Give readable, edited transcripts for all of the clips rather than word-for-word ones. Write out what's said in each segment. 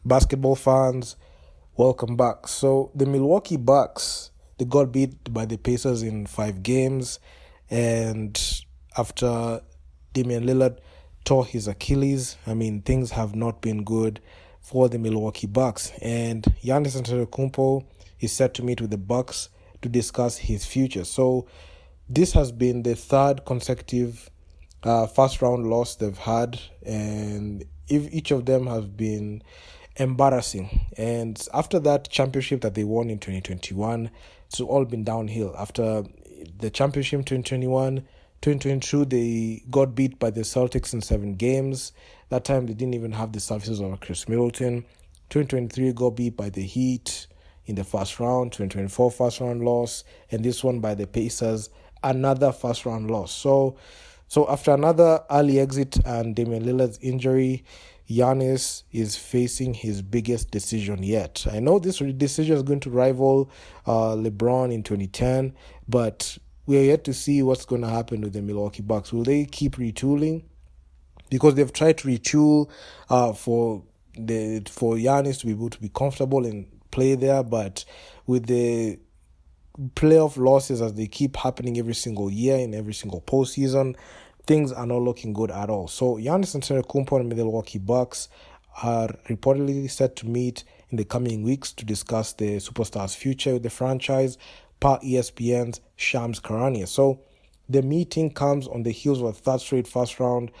Basketball fans, welcome back. So the Milwaukee Bucks, they got beat by the Pacers in 5 games, and after Damian Lillard tore his Achilles, things have not been good for the Milwaukee Bucks. And Giannis Antetokounmpo is set to meet with the Bucks to discuss his future. So this has been the third consecutive first round loss they've had, and if each of them have been embarrassing. And after that championship that they won in 2021, it's all been downhill. After the championship in 2021, 2022, they got beat by the Celtics in 7 games. That time they didn't even have the services of Chris Middleton. 2023 got beat by the Heat in the first round. 2024 first round loss, and this one by the Pacers, another first round loss. So after another early exit and Damian Lillard's injury, Giannis is facing his biggest decision yet. I know this decision is going to rival LeBron in 2010, but we are yet to see what's going to happen with the Milwaukee Bucks. Will they keep retooling? Because they've tried to retool for Giannis to be able to be comfortable and play there, but with the playoff losses as they keep happening every single year in every single postseason, things are not looking good at all. So Giannis Antetokounmpo and the Milwaukee Bucks are reportedly set to meet in the coming weeks to discuss the superstar's future with the franchise, per ESPN's Shams Charania. So the meeting comes on the heels of a third straight first round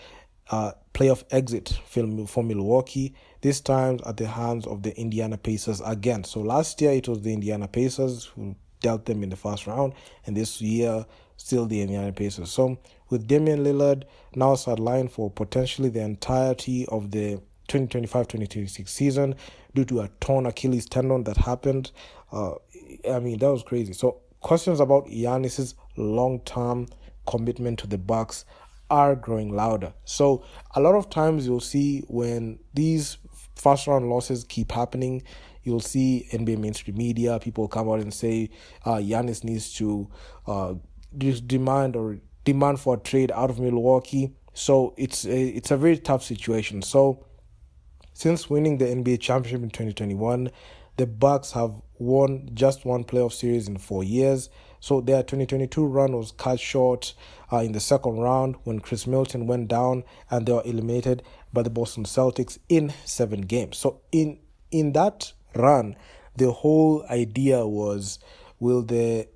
playoff exit for Milwaukee, this time at the hands of the Indiana Pacers again. So last year it was the Indiana Pacers who dealt them in the first round, and this year still the Indiana Pacers. So with Damian Lillard now sidelined for potentially the entirety of the 2025-2026 season due to a torn Achilles tendon that happened, that was crazy. So questions about Giannis's long-term commitment to the Bucks are growing louder. So a lot of times you'll see when these first round losses keep happening, you'll see NBA mainstream media, people come out and say Giannis needs to demand for a trade out of Milwaukee. So it's a very tough situation. So since winning the NBA championship in 2021, the Bucks have won just one playoff series in 4 years. So their 2022 run was cut short in the second round when Chris Middleton went down and they were eliminated by the Boston Celtics in 7 games. So in that run, the whole idea was, will the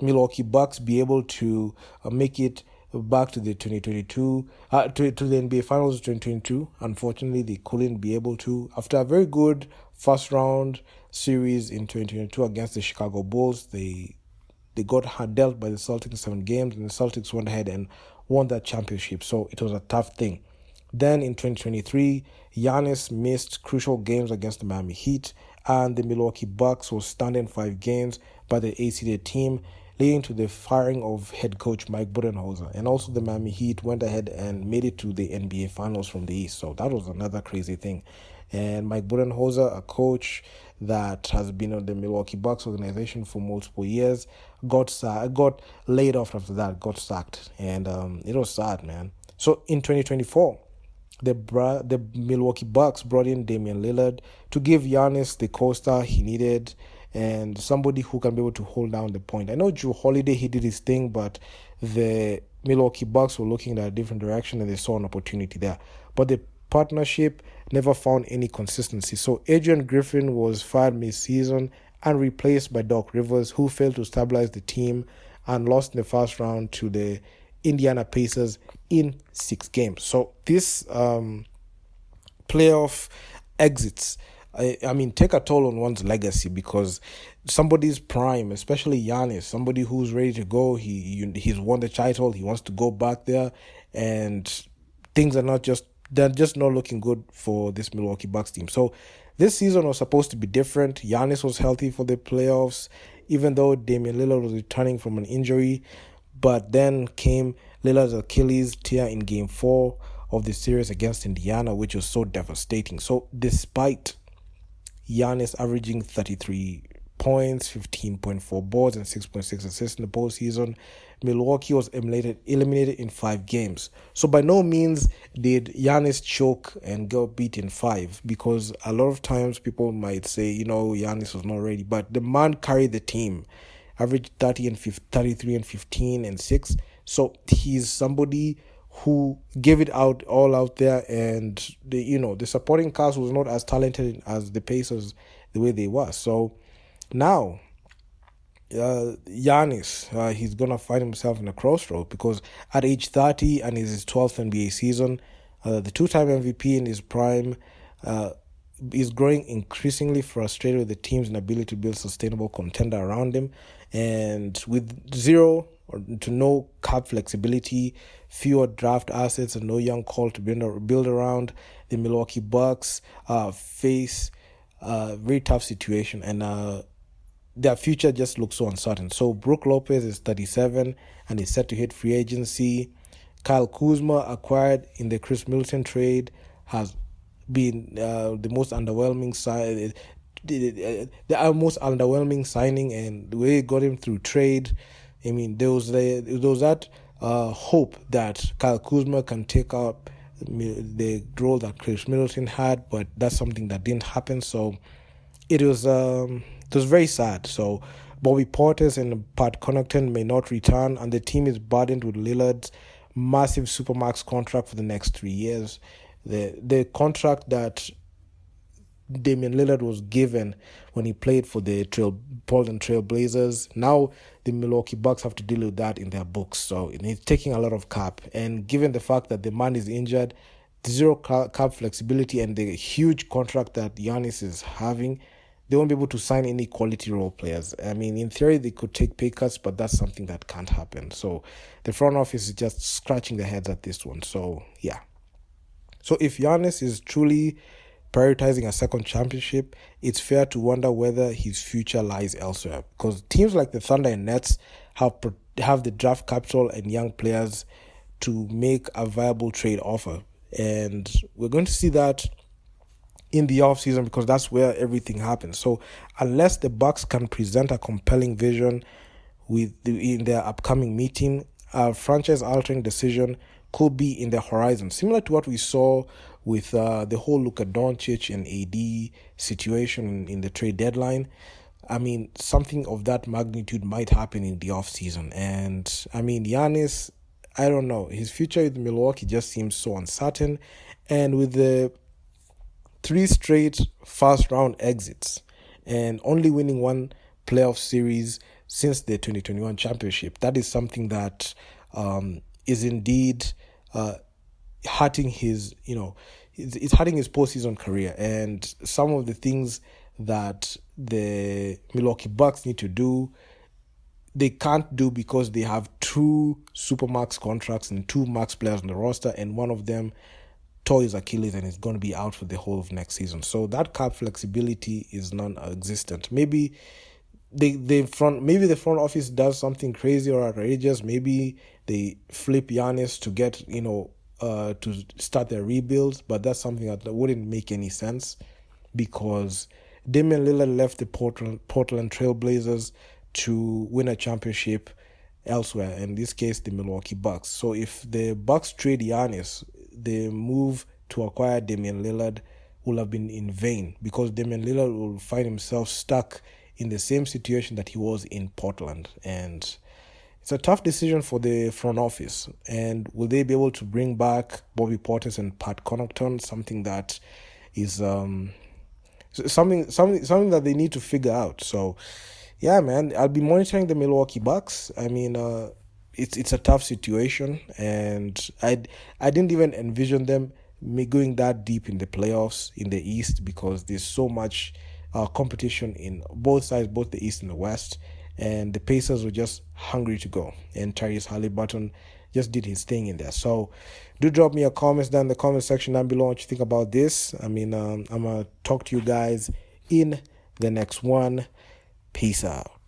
Milwaukee Bucks be able to make it back to the 2022 to the NBA Finals 2022? Unfortunately, they couldn't be able to. After a very good first round series in 2022 against the Chicago Bulls, they got dealt by the Celtics in 7 games, and the Celtics went ahead and won that championship. So it was a tough thing. Then in 2023, Giannis missed crucial games against the Miami Heat, and the Milwaukee Bucks was stunned in 5 games by the A-seeded team, leading to the firing of head coach Mike Budenholzer. And also the Miami Heat went ahead and made it to the NBA Finals from the East. So that was another crazy thing. And Mike Budenholzer, a coach that has been on the Milwaukee Bucks organization for multiple years, got laid off after that, got sacked. And it was sad, man. So in 2024, the Milwaukee Bucks brought in Damian Lillard to give Giannis the co-star he needed and somebody who can be able to hold down the point. I know Drew Holiday, he did his thing, but the Milwaukee Bucks were looking in a different direction and they saw an opportunity there. But the partnership never found any consistency. So Adrian Griffin was fired mid-season and replaced by Doc Rivers, who failed to stabilize the team and lost in the first round to the Indiana Pacers in 6 games. So this playoff exits, take a toll on one's legacy, because somebody's prime, especially Giannis, somebody who's ready to go, he's won the title, he wants to go back there, and things are they're just not looking good for this Milwaukee Bucks team. So this season was supposed to be different. Giannis was healthy for the playoffs, even though Damian Lillard was returning from an injury. But then came Lillard's Achilles tear in Game 4 of the series against Indiana, which was so devastating. So despite Giannis averaging 33 points, 15.4 boards, and 6.6 assists in the postseason. Milwaukee was eliminated in 5 games. So by no means did Giannis choke and get beat in 5, because a lot of times people might say, Giannis was not ready, but the man carried the team, averaged 33 and 15 and 6. So he's somebody who gave it all out there, and the supporting cast was not as talented as the Pacers the way they were. So now Giannis, he's gonna find himself in a crossroad, because at age 30 and his 12th NBA season, the two-time MVP in his prime, is growing increasingly frustrated with the team's inability to build sustainable contender around him, and with zero or to no cap flexibility, fewer draft assets, and no young core to build around, the Milwaukee Bucks face a very tough situation, and their future just looks so uncertain. So Brook Lopez is 37 and is set to hit free agency. Kyle Kuzma, acquired in the Chris Middleton trade, has been the most underwhelming most underwhelming signing, and the way it got him through trade. I mean, there was that hope that Kyle Kuzma can take up the role that Chris Middleton had, but that's something that didn't happen. So it was very sad. So Bobby Portis and Pat Connaughton may not return, and the team is burdened with Lillard's massive supermax contract for the next 3 years. The contract that Damian Lillard was given when he played for the Portland Trail Blazers. Now the Milwaukee Bucks have to deal with that in their books. So it's taking a lot of cap. And given the fact that the man is injured, the zero cap flexibility, and the huge contract that Giannis is having, they won't be able to sign any quality role players. I mean, in theory, they could take pay cuts, but that's something that can't happen. So the front office is just scratching their heads at this one. So, yeah. So if Giannis is truly prioritizing a second championship, it's fair to wonder whether his future lies elsewhere, because teams like the Thunder and Nets have the draft capital and young players to make a viable trade offer, and we're going to see that in the offseason, because that's where everything happens. So unless the Bucks can present a compelling vision in their upcoming meeting, a franchise-altering decision could be in the horizon, similar to what we saw with the whole Luka Doncic and AD situation in the trade deadline. I mean, something of that magnitude might happen in the offseason. And, I mean, Giannis, I don't know. His future with Milwaukee just seems so uncertain. And with the 3 straight first-round exits and only winning 1 playoff series since the 2021 championship, that is something that is indeed hurting his, it's hurting his postseason career. And some of the things that the Milwaukee Bucks need to do, they can't do, because they have 2 supermax contracts and 2 max players on the roster, and one of them tore his Achilles and is going to be out for the whole of next season. So that cap flexibility is non-existent. Maybe the front office does something crazy or outrageous. Maybe they flip Giannis to get to start their rebuilds, but that's something that wouldn't make any sense, because Damian Lillard left the Portland Trail Blazers to win a championship elsewhere, in this case the Milwaukee Bucks. So if the Bucks trade Giannis, the move to acquire Damian Lillard will have been in vain, because Damian Lillard will find himself stuck in the same situation that he was in Portland. And it's a tough decision for the front office. And will they be able to bring back Bobby Portis and Pat Connaughton? Something that is something that they need to figure out. So, yeah, man, I'll be monitoring the Milwaukee Bucks. I mean, it's a tough situation, and I didn't even envision them going that deep in the playoffs in the East, because there's so much competition in both sides, both the East and the West, and the Pacers were just hungry to go, and Tyrese Haliburton just did his thing in there. So do drop me your comments down in the comment section down below what you think about this. I mean, I'm going to talk to you guys in the next one. Peace out.